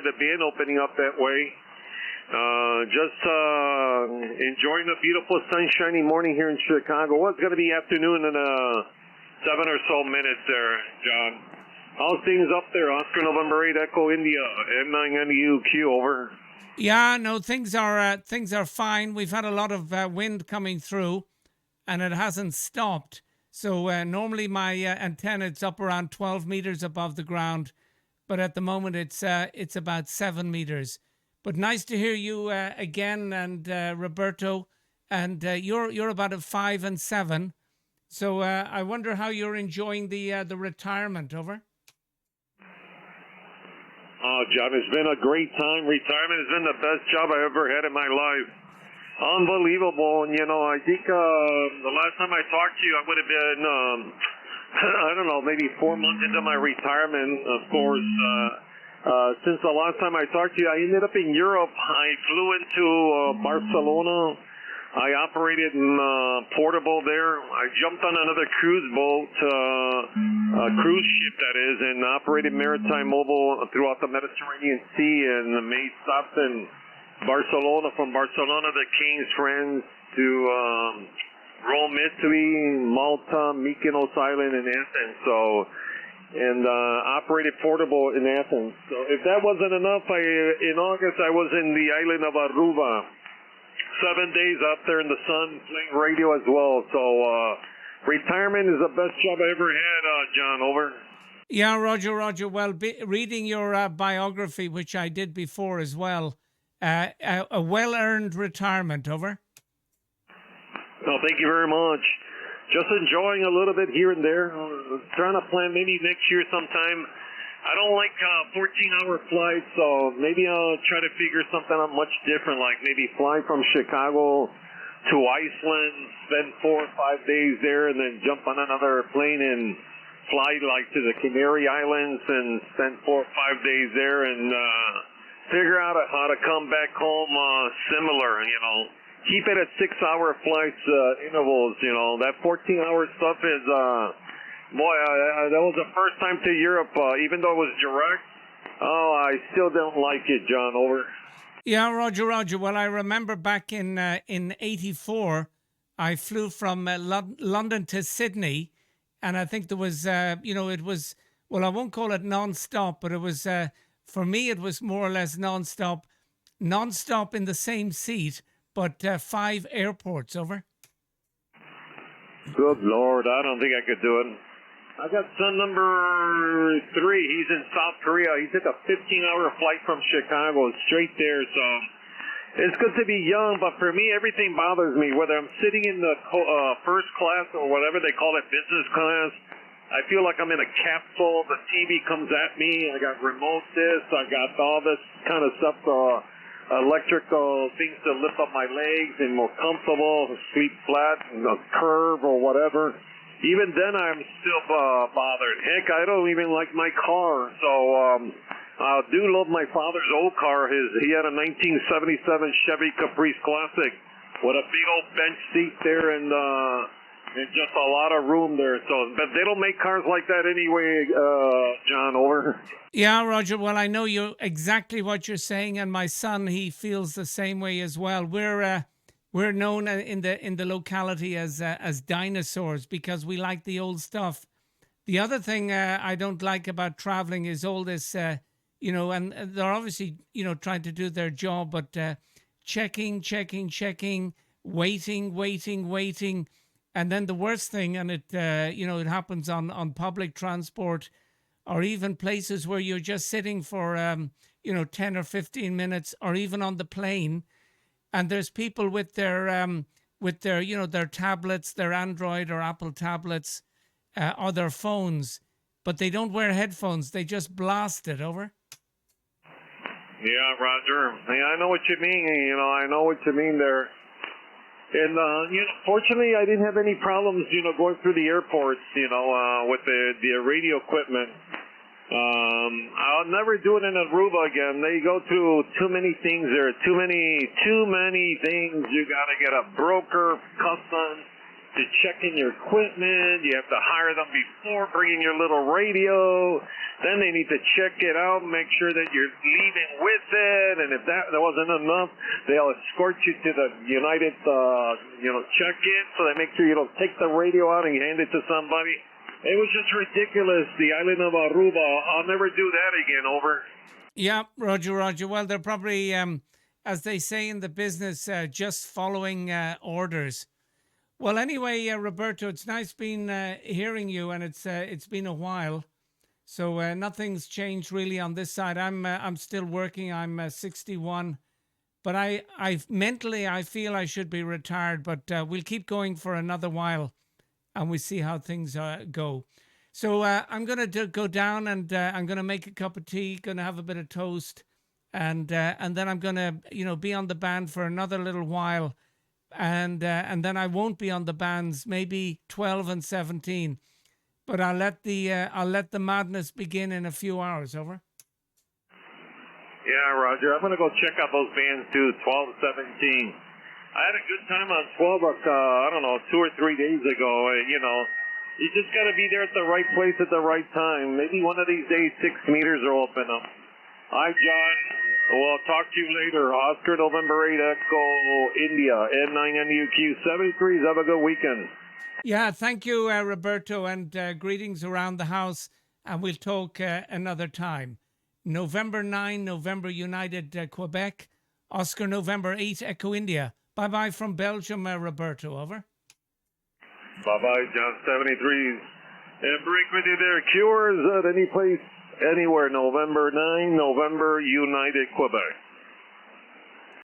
the bin opening up that way. Just enjoying the beautiful sunshiny morning here in Chicago. Well, it's going to be afternoon in 7 or so minutes there, John. How's things up there? Oscar November 8 Echo India, N9NUQ, over. Yeah, no, things are fine. We've had a lot of wind coming through, and it hasn't stopped. So normally my antenna is up around 12 meters above the ground, but at the moment it's about 7 meters. But nice to hear you again, and Roberto, and you're about at 5 and 7. So I wonder how you're enjoying the retirement. Over. Oh, John, it's been a great time. Retirement has been the best job I ever had in my life. Unbelievable. And, I think the last time I talked to you, I would have been, I don't know, maybe 4 months into my retirement, of course. Since the last time I talked to you, I ended up in Europe. I flew into Barcelona. I operated in Portable there. I jumped on another cruise boat, a cruise ship that is, and operated maritime mobile throughout the Mediterranean Sea, and made stops in Barcelona, from Barcelona to King's Friends to Rome, Italy, Malta, Mykonos Island, and Athens. And operated Portable in Athens. So if that wasn't enough, in August I was in the island of Aruba. 7 days up there in the sun, playing radio as well. So retirement is the best job I ever had, John. Over. Yeah, Roger. Well, reading your biography, which I did before as well, a well-earned retirement. Over. No, thank you very much. Just enjoying a little bit here and there. Trying to plan maybe next year sometime. I don't like 14-hour flights, so maybe I'll try to figure something out much different, like maybe fly from Chicago to Iceland, spend 4 or 5 days there, and then jump on another plane and fly like to the Canary Islands and spend 4 or 5 days there, and figure out how to come back home similar, Keep it at 6-hour flights intervals, That 14-hour stuff is... Boy, that was the first time to Europe, even though it was direct. Oh, I still don't like it, John. Over. Yeah, Roger. Well, I remember back in '84, I flew from London to Sydney, and I think there was, it was, well, I won't call it non-stop, but it was, for me, it was more or less non-stop in the same seat, but 5 airports. Over. Good Lord, I don't think I could do it. I got son number 3. He's in South Korea. He took a 15-hour flight from Chicago straight there. So it's good to be young, but for me, everything bothers me. Whether I'm sitting in the first class or whatever they call it, business class, I feel like I'm in a capsule. The TV comes at me. I got remote this. I got all this kind of stuff, electrical things to lift up my legs and more comfortable, sleep flat, a curve or whatever. Even then, I'm still bothered. Heck, I don't even like my car. So I do love my father's old car. He had a 1977 Chevy Caprice Classic with a big old bench seat there and just a lot of room there. So, but they don't make cars like that anyway, John. Over. Yeah, Roger. Well, I know you exactly what you're saying, and my son, he feels the same way as well. We're known in the locality as dinosaurs because we like the old stuff. The other thing I don't like about traveling is all this, and they're obviously, trying to do their job, but checking, waiting. And then the worst thing, and it it happens on public transport or even places where you're just sitting for, 10 or 15 minutes or even on the plane. And there's people with their their tablets, their Android or Apple tablets, or their phones, but they don't wear headphones. They just blast it. Over. Yeah, Roger. Yeah, I know what you mean. I know what you mean there. And fortunately, I didn't have any problems, going through the airports, with the radio equipment. I'll never do it in Aruba again. They go through too many things there. Too many things. You got to get a broker, customs, to check in your equipment. You have to hire them before bringing your little radio. Then they need to check it out, make sure that you're leaving with it. And if that wasn't enough, they'll escort you to the United, check-in. So they make sure you don't take the radio out and you hand it to somebody. It was just ridiculous. The island of Aruba. I'll never do that again. Over. Yeah, Roger. Well, they're probably, as they say in the business, just following orders. Well, anyway, Roberto, it's nice hearing you, and it's been a while. So nothing's changed really on this side. I'm still working. I'm 61, but I mentally I feel I should be retired. But we'll keep going for another while, and we see how things go. So I'm gonna go down, and I'm gonna make a cup of tea. Gonna have a bit of toast, and then I'm gonna be on the band for another little while, and then I won't be on the bands maybe 12 and 17. But I'll let the madness begin in a few hours. Over. Yeah, Roger. I'm gonna go check out those bands too. 12, 17. I had a good time on 12. I don't know, 2 or 3 days ago. You just gotta be there at the right place at the right time. Maybe one of these days 6 meters will open up. Hi, John. We'll talk to you later. Oscar November 8 Echo India N9NUQ 73s. Have a good weekend. Yeah, thank you, Roberto, and greetings around the house, and we'll talk another time. November 9, November United Quebec, Oscar November 8 Echo India. Bye-bye from Belgium, Roberto, over. Bye-bye, John 73s. And break with you there. Cures at any place, anywhere, November 9, November United Quebec.